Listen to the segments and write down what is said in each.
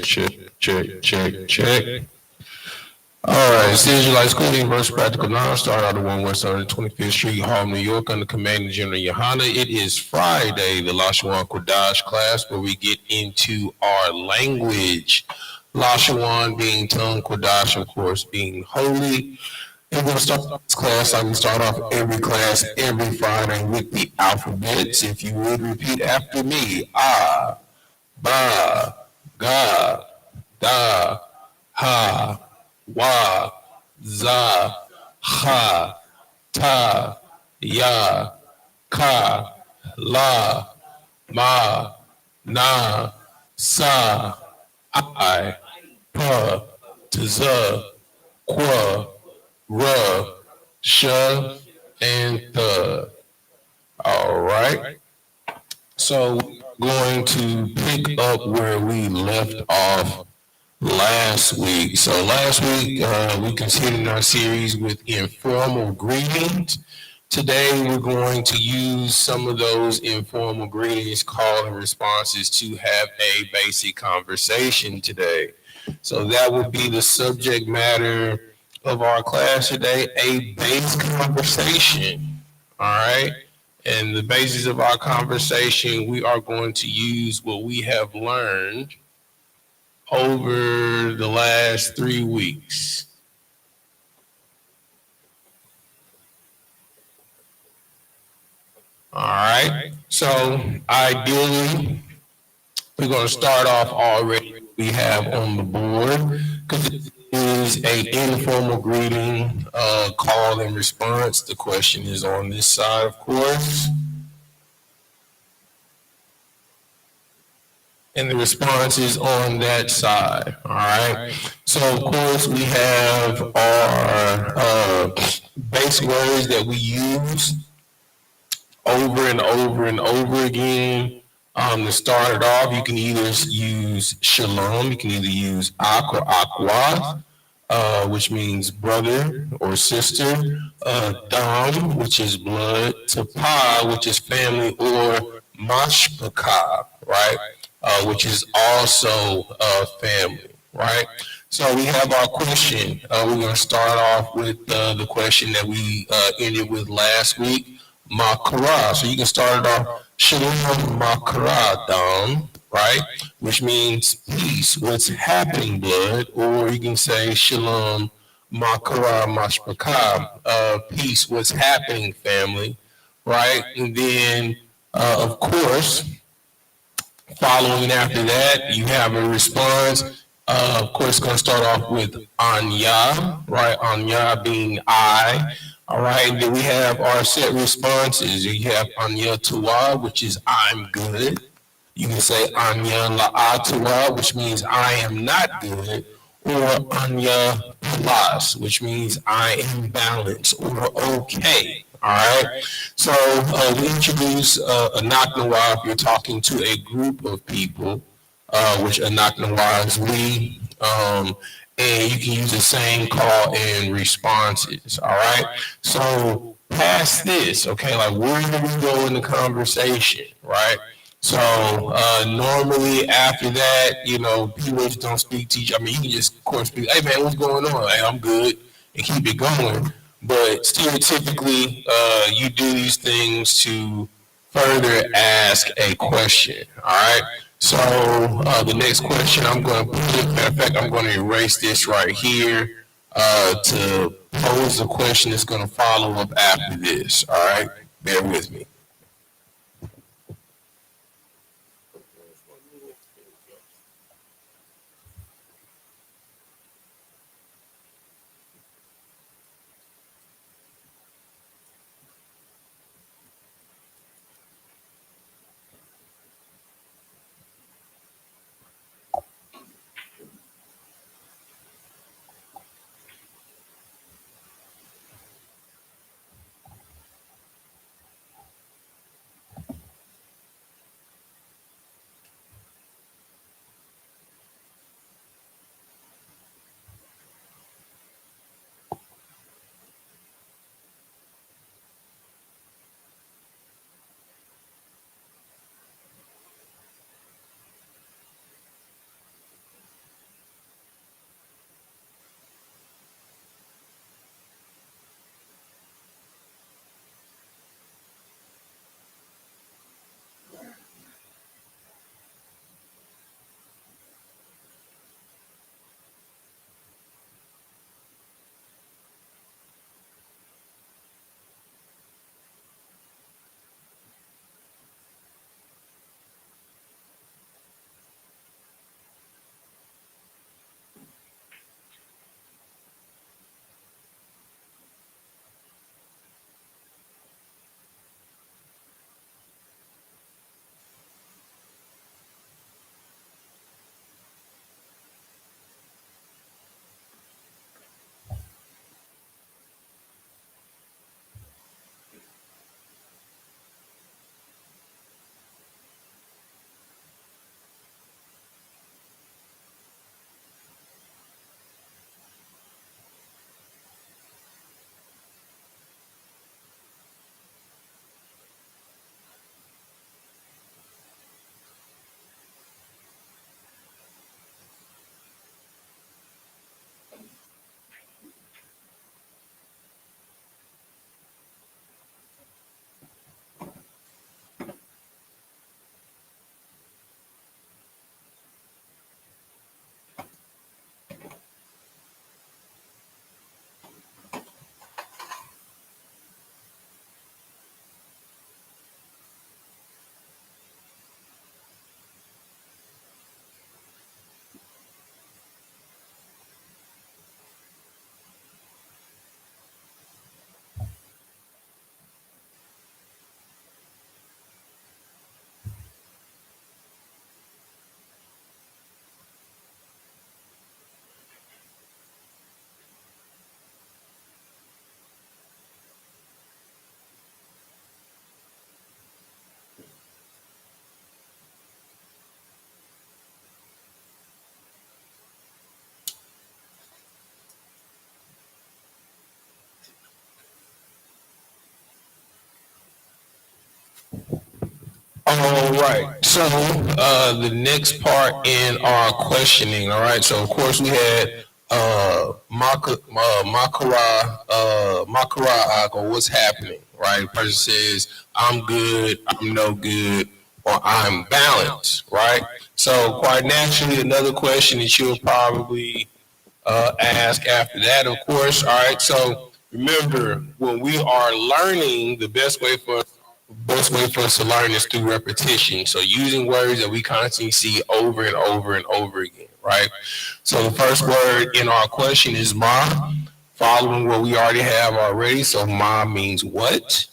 check. All right, it's the Israelite School University Practical Knowledge, started out of 1 West 25th Street, Harlem, New York, under Commanding General YAHANNA. It is Friday, the Lashawan Kodash class, where we get into our language. Lashawan being tongue, Kodash, of course, being holy. And we're going to start this class like we start off every class every Friday with the alphabets. If you would repeat after me, ah, ba, ga, da, ha, wa, za, ha, ta, ya, ka, la, ma, na, sa, I, pa, tza, qua, ra, sha, and the. All right. So we're going to pick up where we left off last week. So last week we continued our series with informal greetings. Today we're going to use some of those informal greetings, call and responses to have a basic conversation today. So that will be the subject matter of our class today, a base conversation. All right. And the basis of our conversation, we are going to use what we have learned over the last 3 weeks. All right. So ideally, we're going to start off already. We have on the board because it is a informal greeting, call and response. The question is on this side, of course. And the response is on that side. All right. So of course we have our base words that we use over and over and over again. To start it off, you can either use shalom, you can either use ak or akwa, which means brother or sister, dam, which is blood, tapa, which is family, or mashpaka, right, which is also family, right? So we have our question. We're going to start off with the question that we ended with last week, makara. So you can start it off, shalom makara dam, right? Which means peace, what's happening, blood, or you can say shalom makara mashpaka, peace, what's happening, family, right? And then, of course, following after that, you have a response. Of course, going to start off with Anya, right? Anya being I. All right. Then we have our set responses. You have Anya Tuwa, which is I'm good. You can say Anya La'atua, which means I am not good, or Anya Plus, which means I am balanced or okay. All right. So we introduce Anak Nawar if you're talking to a group of people, which Anak Nawar is we. And you can use the same call and responses. All right. So past this, okay, like where do we go in the conversation, right? So normally after that, you know, people just don't speak to each other. I mean, you can just, of course, speak, hey man, what's going on? Hey, I'm good, and keep it going. But stereotypically, you do these things to further ask a question. All right. So the next question I'm going to put, matter of fact, I'm going to erase this right here to pose the question that's going to follow up after this. All right. Bear with me. All right. So the next part in our questioning. All right. So of course we had Makara Ako, what's happening? Right. The person says, I'm good, I'm no good, or I'm balanced. Right. So quite naturally, another question that you'll probably ask after that, of course. All right. So remember, when we are learning, the best way for us to learn is through repetition. So using words that we constantly see over and over and over again. Right. So the first word in our question is ma, following what we already have already. So ma means what?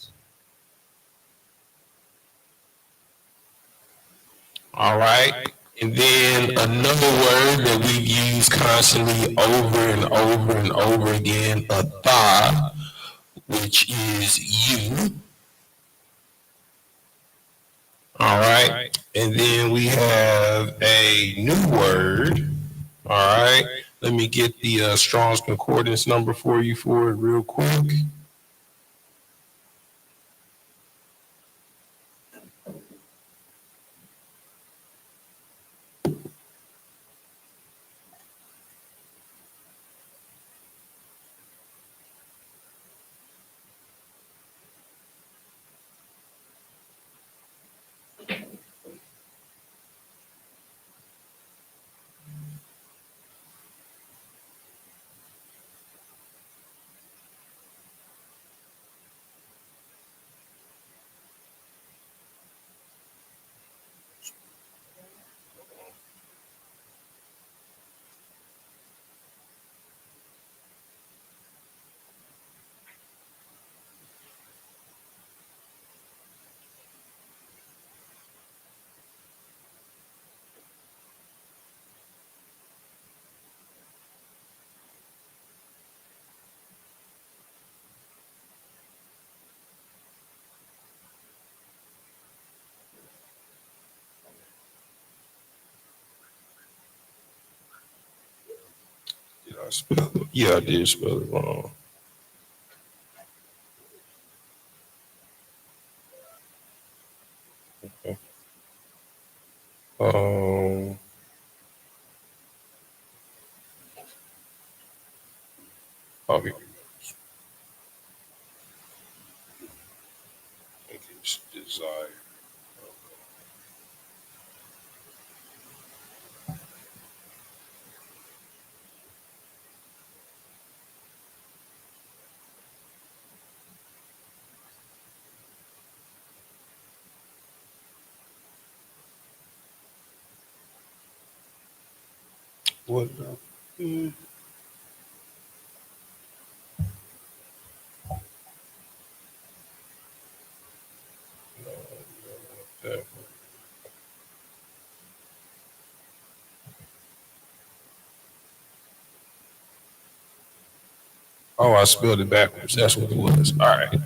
All right. And then another word that we've used constantly over and over and over again, a tha, which is you. All right. And then we have a new word. All right. Let me get the Strong's Concordance number for you for it real quick. Did I spell it? Yeah, I did spell it wrong. Okay. Um, oh, here we go. I think it's desire. What? Mm, that. Oh, I spelled it backwards. That's what it was. All right.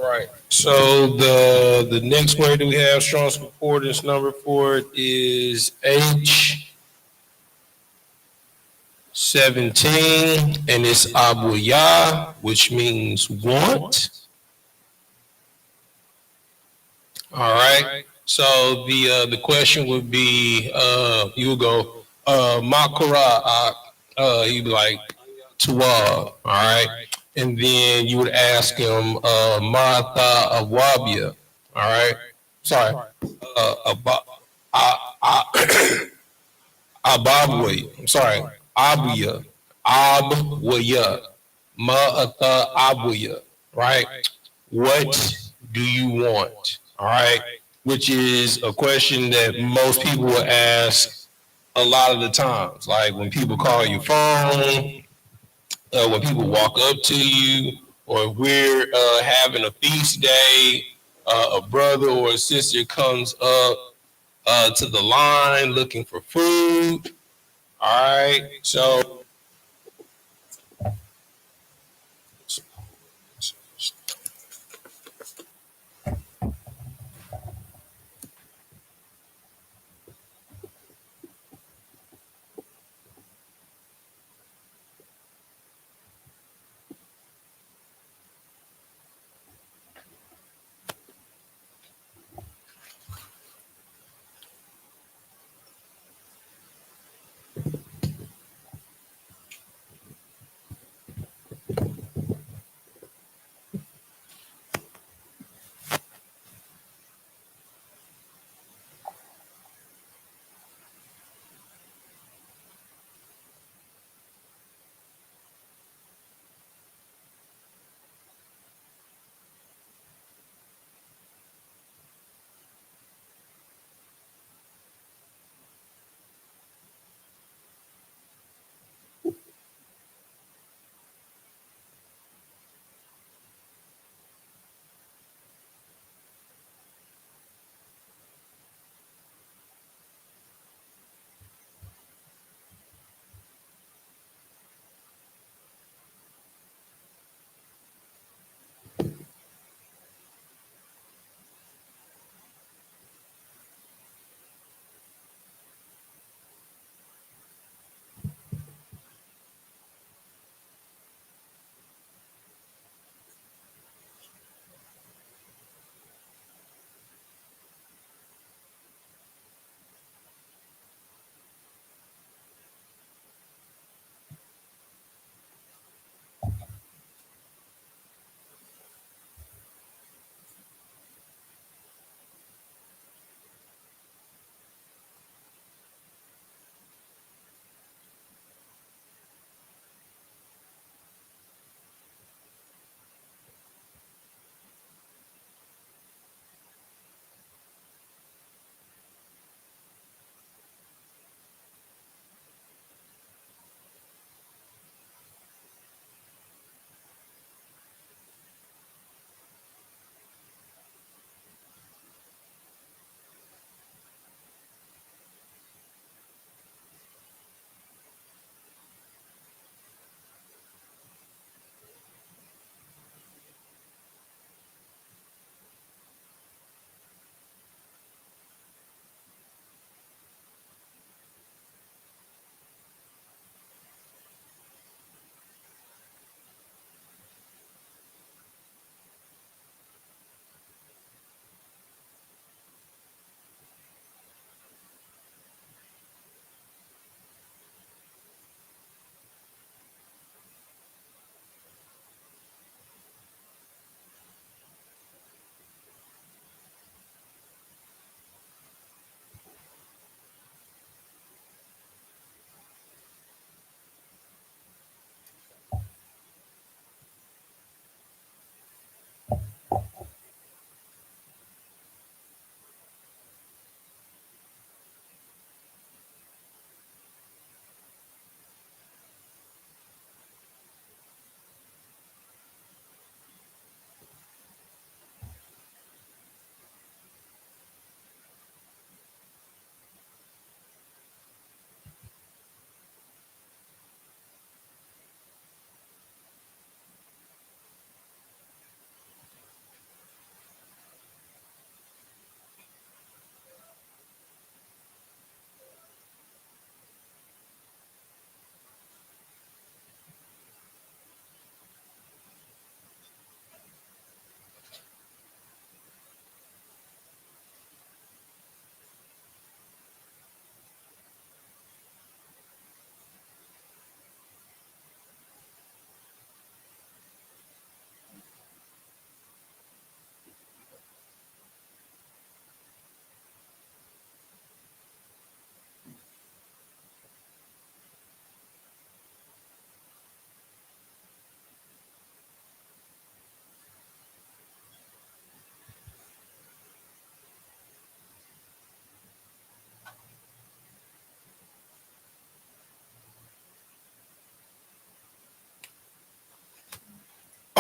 right. So the next word that we have Strong's concordance number for it is H17, and it's Abuya, which means want. All right. So the question would be you would go Makara, he'd be like Tuwa, all right, and then you would ask him Martha Awabia, all right. Sorry, Aba, Ababwe. I'm sorry, Abuya, Abwaya, Ma'atha Abuya, right? What do you want? All right. Which is a question that most people will ask a lot of the times. Like when people call your phone, when people walk up to you, or if we're having a feast day, a brother or a sister comes up to the line looking for food. All right. So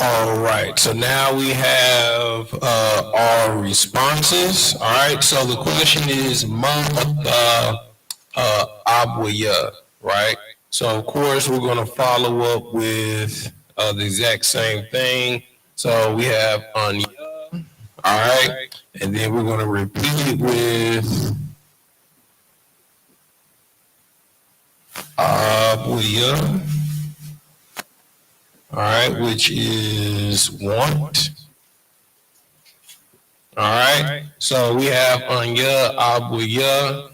All right, so now we have our responses. All right, so the question is Abuya, right? So of course we're going to follow up with the exact same thing. So we have Anya, all right, and then we're going to repeat it with Abuya, all right, which is want. All right, so we have Anya, Abuya,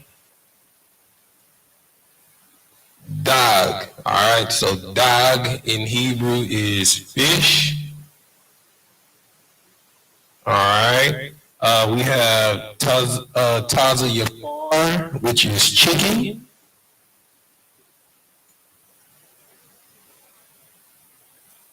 Dog. All right, so dog in Hebrew is fish. All right. We have Taza Yakar, which is chicken.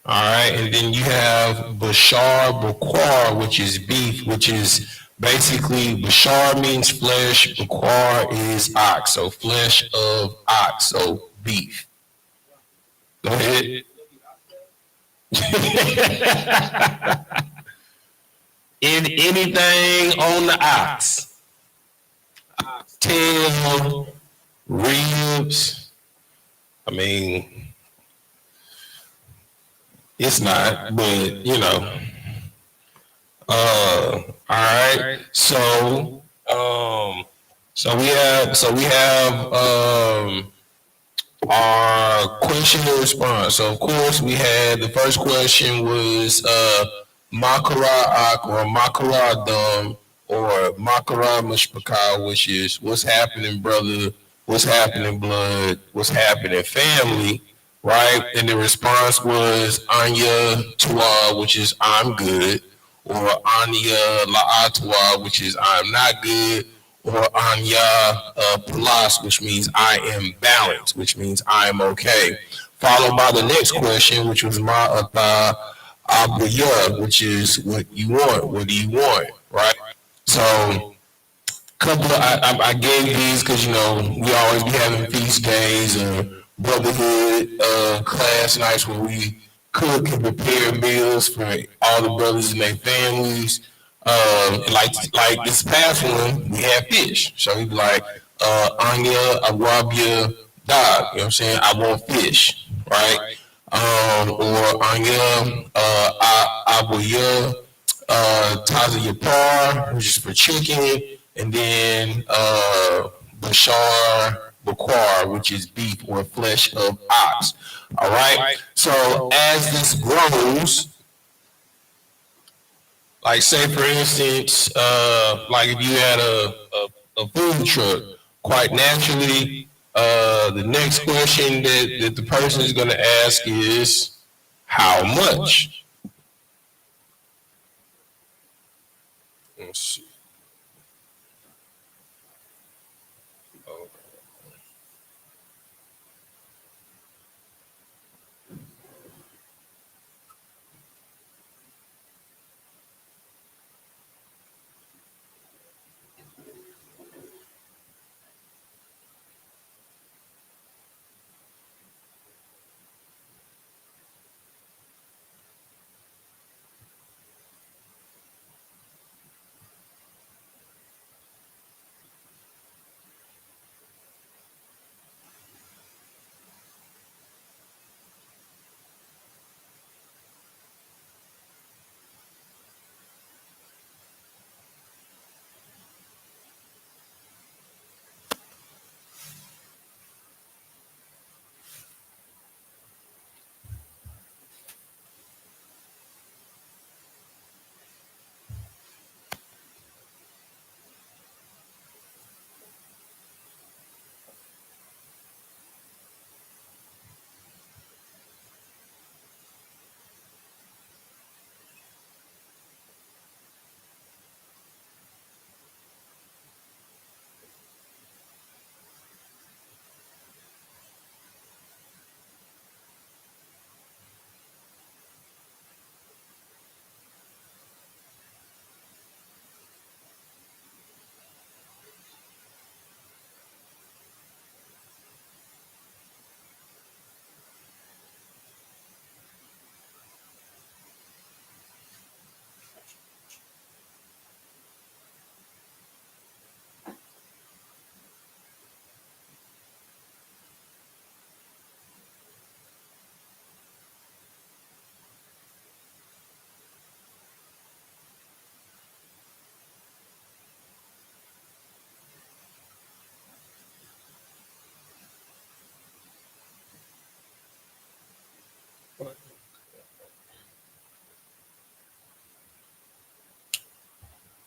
All right, and then you have Bashar Bakwar, which is beef, which is basically Bashar means flesh, Bakwar is ox, so flesh of ox, so beef. Go ahead. In anything on the ox, tail, ribs. I mean, it's not, but you know. All right. Um, so we have our question and response. So of course we had the first question was Makara Ak or Makara Dum or Makara Mishpaka, which is what's happening, brother, what's happening, blood, what's happening, family, right? And the response was Anya Tua, which is I'm good, or Anya La'atwa, which is I'm not good, or Anya Plus, which means I am balanced, which means I am okay. Followed by the next question, which was Ma'ata Abuya, which is what you want. What do you want? Right? So couple of I gave these because you know we always be having feast days or brotherhood class nights where we cook and prepare meals for all the brothers and their families. Like this past one, we had fish, so he'd be like, Anya, I rob your dog. You know what I'm saying? I want fish, right? Or Anya, I will Taza Yapar, which is for chicken, and then Bashar Bakwar, which is beef or flesh of ox. All right. So as this grows, like say for instance, like if you had a food truck, quite naturally, the next question that the person is going to ask is how much. Let's see.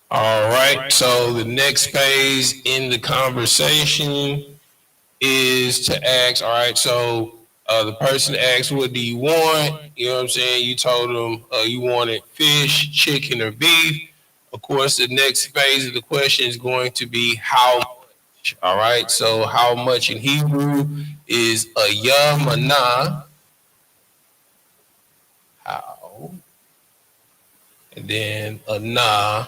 All right. So the next phase in the conversation is to ask, all right, so the person asks, what do you want? You know what I'm saying? You told them you wanted fish, chicken, or beef. Of course, the next phase of the question is going to be how much. All right. So how much in Hebrew is a yamana? How? And then a na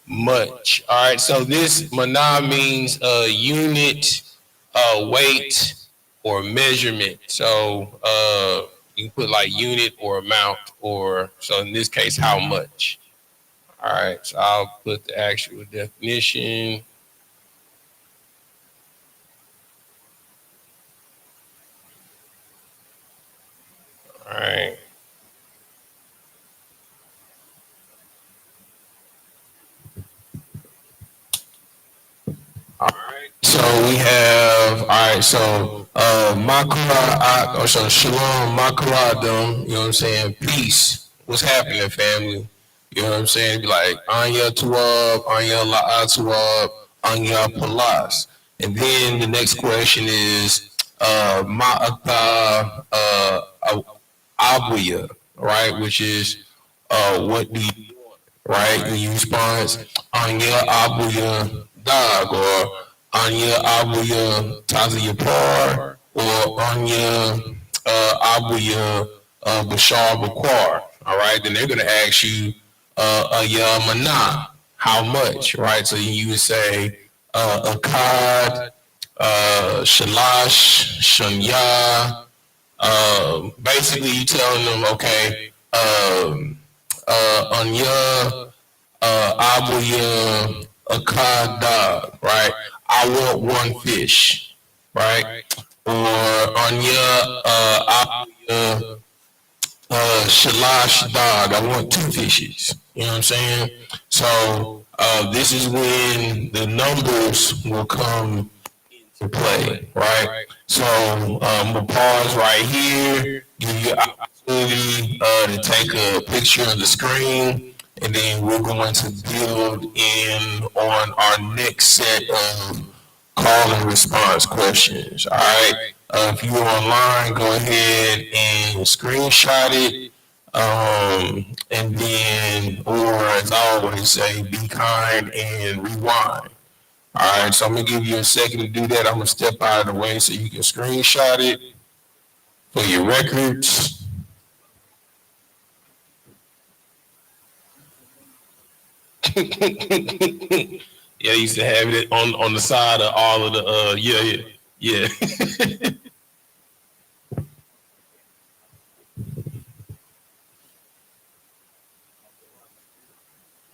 much. All right. So this mana means unit, weight, or measurement. So you can put like unit or amount, or so in this case, how much. All right. So I'll put the actual definition. All right. All right. So we have, all right, so Makara, or so Shalom, Makaradam, you know what I'm saying? Peace. What's happening, family? You know what I'm saying? Be like, Anya Tuab, Anya La'atuab, Anya Palas. And then the next question is, Ma'ata Abuya, right? Which is, what do you right? And you respond, Anya Abuya Dog, or Anya Abuya Tazi Yapar, or Anya Abuya Bashar Bakwar. All right, then they're going to ask you, Aya Mana, how much, right? So you would say, Akkad, Shalash, Shanya. Basically, you telling them, okay, Anya Abuya Akada, right? I want one fish, right? Or Anya Abuya Shalash Dog, I want two fishes. You know what I'm saying? So this is when the numbers will come to play, right? So we'll pause right here, give you an opportunity to take a picture of the screen, and then we're going to build in on our next set of call and response questions. All right. If you're online, go ahead and screenshot it. And then, or as I always say, be kind and rewind. All right, so I'm gonna give you a second to do that. I'm gonna step out of the way so you can screenshot it for your records. Yeah, I used to have it on the side of all of the yeah.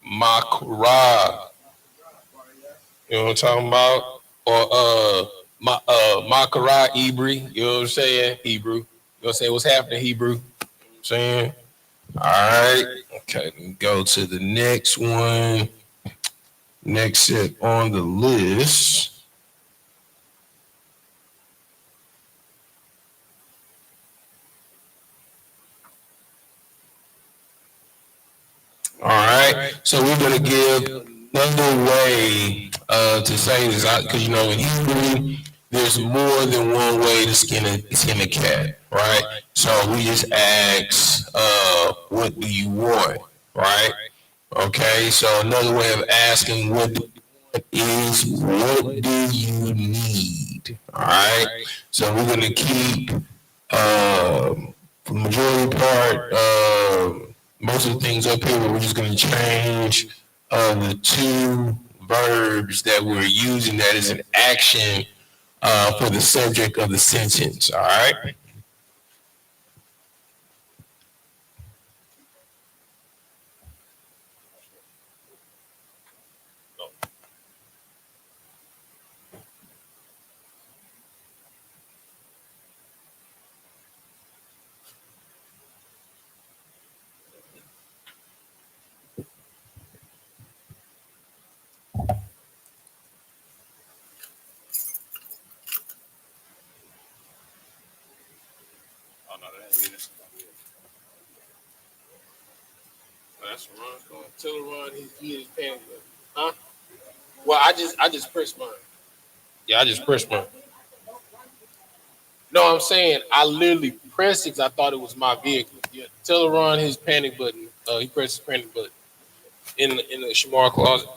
Makra, you know what I'm talking about? Or Makara Ibri, you know what I'm saying? Hebrew. You know what I'm saying? What's happening, Hebrew? You know what I'm saying? All right. Okay, go to the next one. Next set on the list. All right. So we're gonna give another way to say this because you know in Hebrew there's more than one way to skin a cat, right? So we just ask, what do you want, right? Okay. So another way of asking what do you want is what do you need? All right. So we're gonna keep for the majority part, most of the things up here, we're just going to change the two verbs that we're using that is an action for the subject of the sentence. All right. That's Ron. Tell Ron he is paying for it. Huh? Well, I just pressed mine. Yeah, I just pressed mine. No, I'm saying I literally pressed it because I thought it was my vehicle. Yeah, tell Ron his panic button. He pressed his panic button in the Shamar closet.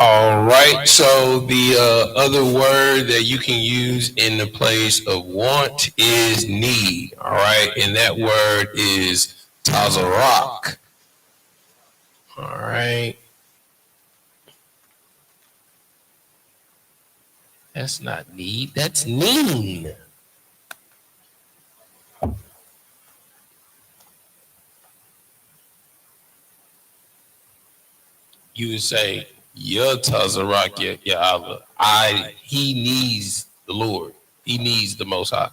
All right. So the other word that you can use in the place of want is need. All right, and that word is tazarak. All right. That's not need. That's need. You would say, "Ya tazarak, ya Allah." He needs the Lord. He needs the Most High.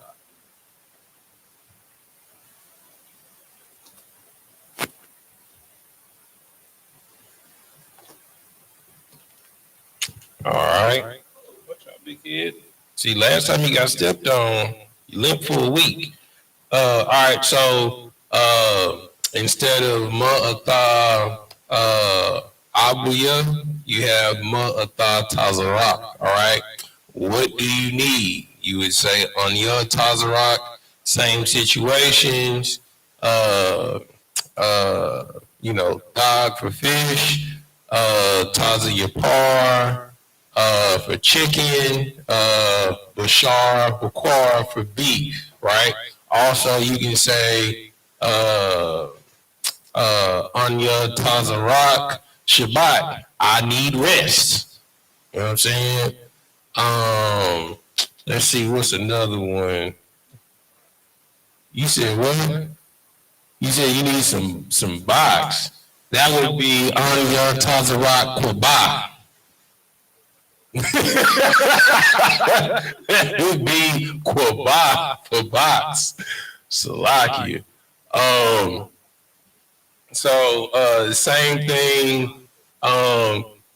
All right. What y'all big head? See, last time you got stepped on, you limped for a week. All right, so instead of ma'ata abuya, you have ma'ata tazarak. All right, what do you need? You would say on your tazarak, same situations. Uh, uh, dog for fish, taza yapar, for chicken, bashar, bakar for beef, right? Also, you can say Anya Tazarak Shabbat. I need rest. You know what I'm saying? Um, let's see, what's another one? You said what? You said you need some box. That would be Anya Tazarak Kwaba. That would be Quabat for bots. Salakia. Um, same thing.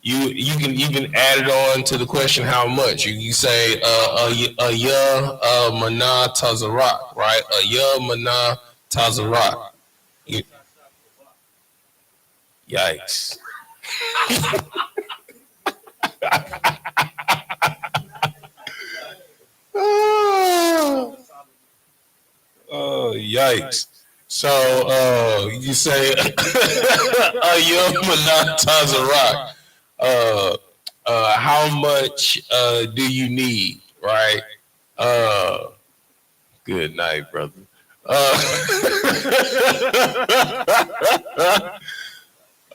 You can even add it on to the question how much. You say a ya mana tazarak, right? A ya mana tazarak. Yikes. Oh, yikes. So you say a ya mana tazarak. Uh, how much do you need, right? Uh, good night, brother.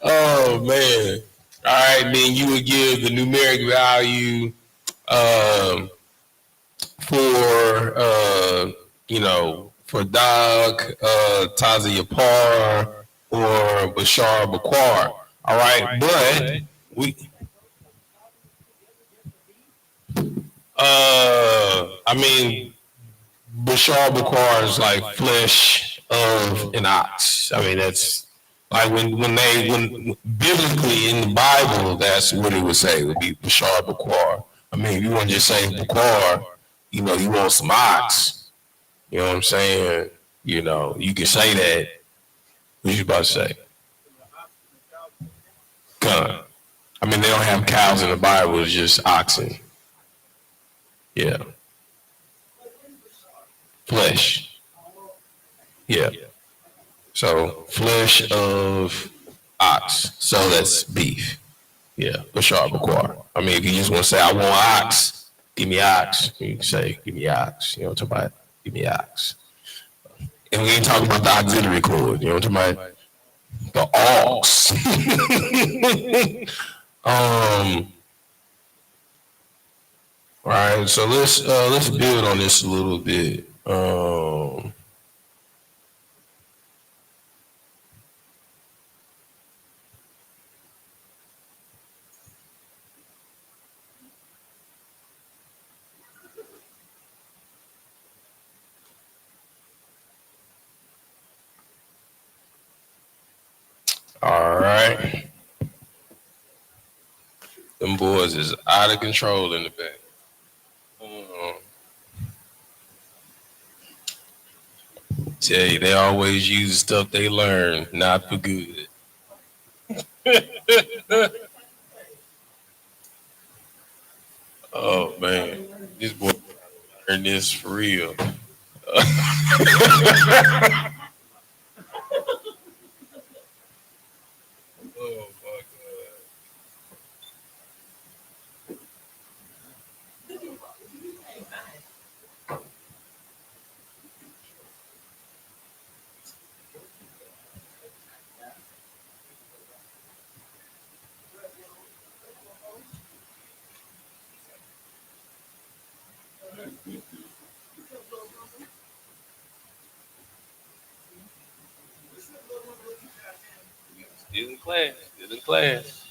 Oh man. All right, then you would give the numeric value um, for for Dog, Taza Yapar, or Bashar Bakwar. All right, but we I mean Bashar Bakwar is like flesh of an ox. I mean that's like when biblically in the Bible that's what it would say. It would be Bashar Bakwar. I mean if you want to just say Bakwar, you want some ox. You know what I'm saying? You can say that. What you about to say? Come. I mean they don't have cows in the Bible. It's just oxen. Yeah, flesh. Yeah. So flesh of ox. So that's beef. Yeah, Bashar Bakwar. I mean, if you just want to say I want ox, give me ox. You can say give me ox. You know what I'm talking about? Give me ox. And we ain't talking about the auxiliary cord. You know what I'm talking about? The ox. All right. So let's build on this a little bit. All right. Them boys is out of control in the back. Tell you, they always use stuff they learn, not for good. Oh man, this boy learned this for real. Oh my god. Still in class. Still in class.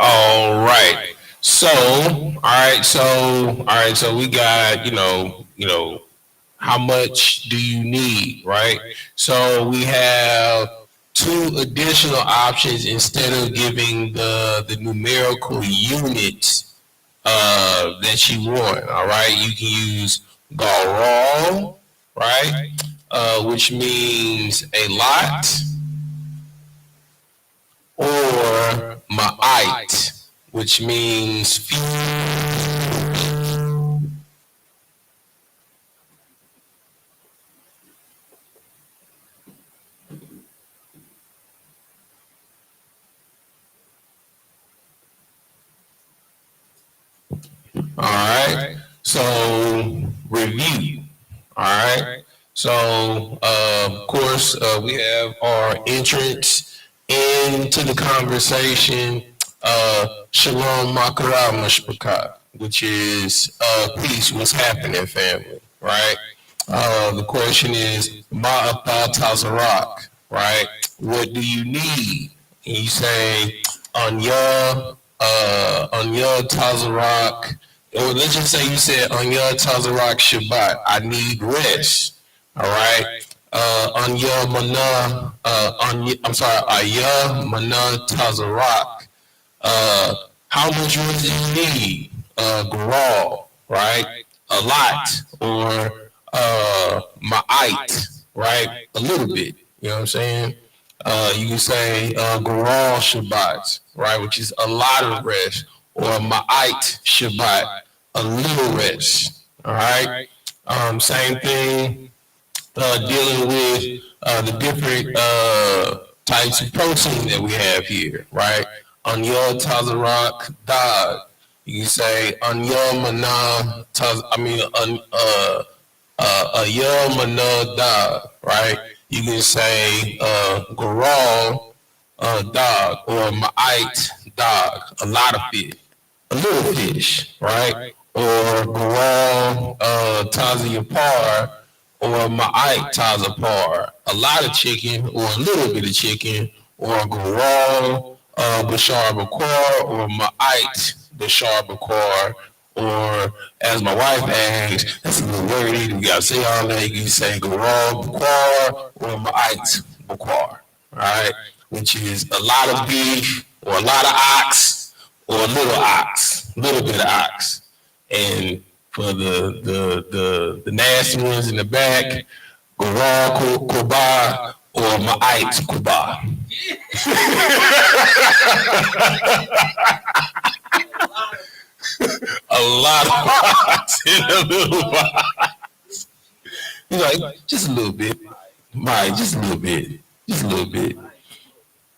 All right. So, all right. So we got, how much do you need, right? So we have two additional options instead of giving the numerical units that you want. All right, you can use garal, right, which means a lot, or ma'ite, which means few. All right. So review. All right. So of course we have our entrance into the conversation. Shalom Makara Mashpaka, which is peace. What's happening, family? Right. The question is Ma'ata Tazarak. Right. What do you need? And you say Anya Tazarak, or let's just say you said Anya Tazarak Shabbat, I need rest. All right. Anya Mana, I'm sorry, Aya Mana Tazarak. Uh, how much rest do you need? Garal, right? A lot, or ma'ite, right? A little bit. You know what I'm saying? You can say Garal Shabbat, right, which is a lot of rest, or Ma'ite Shabbat, a little rest. All right. Same thing dealing with the different types of protein that we have here, right? On your Tazarak dog, you can say on your mana, your mana dog, right? You can say garal dog, or ma'ite dog, a lot of fish, a little fish, right? Or garal taziyapar, or ma'ite tazapar, a lot of chicken or a little bit of chicken, or garal bashar bakar, or ma'ite bashar bakar, or as my wife asks, that's a little wordy. You gotta say all that. You can say garal bakar or ma'ite bakar, all right? Which is a lot of beef, or a lot of ox, or a little ox, a little bit of ox. And for the nasty ones in the back, garal kuba, or ma'ite kuba. A lot of ox in a little box. You know, just a little bit. Right, just a little bit. Just a little bit.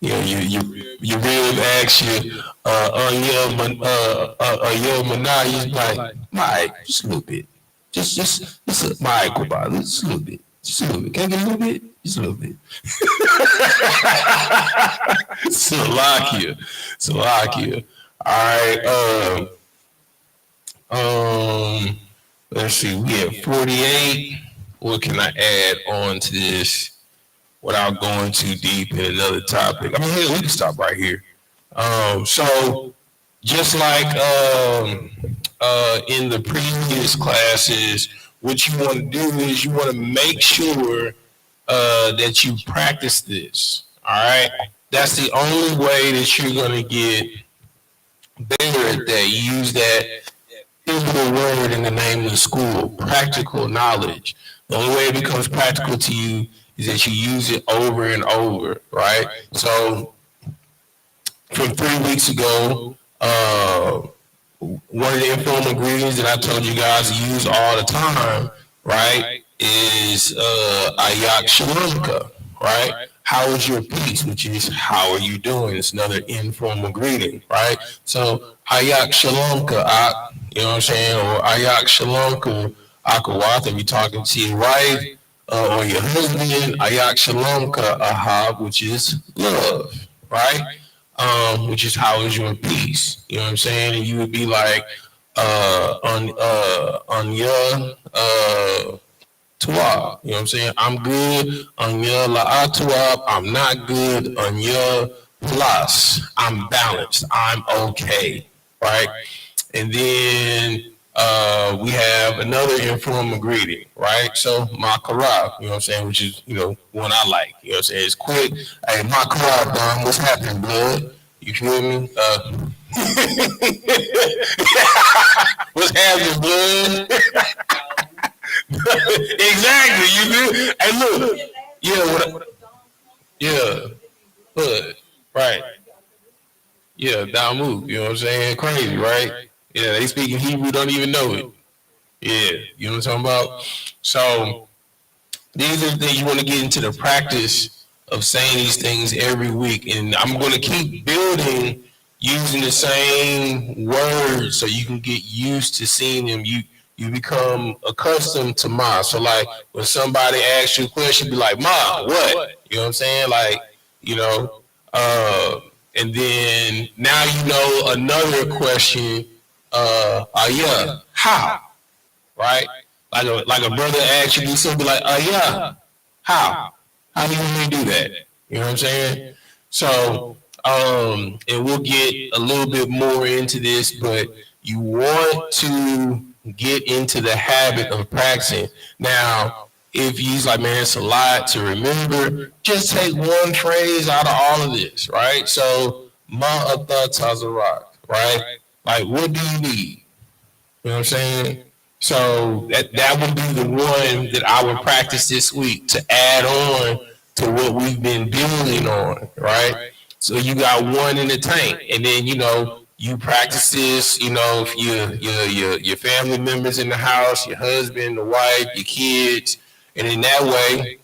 You know, you rib asks you on your mana, you like, my, just a little bit. Just my kuba, just a little bit. Just a little bit. Can I get a little bit? Just a little bit. Slovakia. Slovakia. All right. Let's see. We have 48. What can I add on to this without going too deep in another topic? I mean, hey, we can stop right here. So just like in the previous classes, what you want to do is you want to make sure that you practice this. All right. That's the only way that you're going to get better at that. You use that pivotal word in the name of the school, practical knowledge. The only way it becomes practical to you is that you use it over and over, right? So from 3 weeks ago, one of the informal ingredients that I told you guys to use all the time, right, is ayak shalamka, right? How is your peace? Which is how are you doing? It's another informal ingredient, right? So ayak shalamka, you know what I'm saying, or ayak shalamka akawat. If you're talking to your wife, or your husband, ayak shalom ka ahab, which is love, right? Which is how is your peace. You know what I'm saying? And you would be like, on your tuab. You know what I'm saying? I'm good on your la'atuab. I'm not good on your plus. I'm balanced. I'm okay, right? And then we have another informal greeting, right? So makarab, you know what I'm saying, which is, one I like. You know what I'm saying? It's quick. Hey, makarab, Don, what's happening, blood? You feel me? What's happening, blood? Exactly. You do. Hey, look. Yeah. Yeah. Hood. Right. Yeah. Down move. You know what I'm saying? Crazy, right? Yeah. They speak in Hebrew, don't even know it. Yeah. You know what I'm talking about? So these are the things you want to get into the practice of saying these things every week. And I'm going to keep building using the same words so you can get used to seeing them. You become accustomed to Ma. So like when somebody asks you a question, be like, Ma, what? You know what I'm saying? Like, you know, and then now you know another question, yeah, how? Right? Like a brother asks you to do something like, yeah, how? How do you want me to do that? You know what I'm saying? So, and we'll get a little bit more into this, but you want to get into the habit of practicing. Now, if you's like, man, it's a lot to remember, just take one phrase out of all of this, right? So, ma'ata tazarak, right? Like, what do you need? You know what I'm saying? So that would be the one that I would practice this week to add on to what we've been building on, right? So you got one in the tank, and then you practice this, if your family members in the house, your husband, the wife, your kids, and in that way,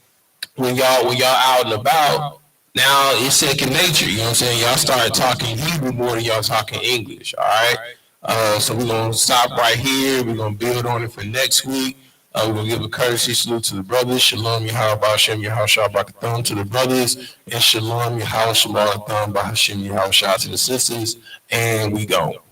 when y'all out and about, now it's second nature. You know what I'm saying? Y'all start talking Hebrew more than y'all talking English. All right. So we're gonna stop right here. We're gonna build on it for next week. We're gonna give a courtesy salute to the brothers. Shalom Yahweh Ba'Hashem Yahweh Shah B'Akathon to the brothers, and Shalom Yahweh Shalom Ba'Hashem Yahweh Shah to the sisters. And we go.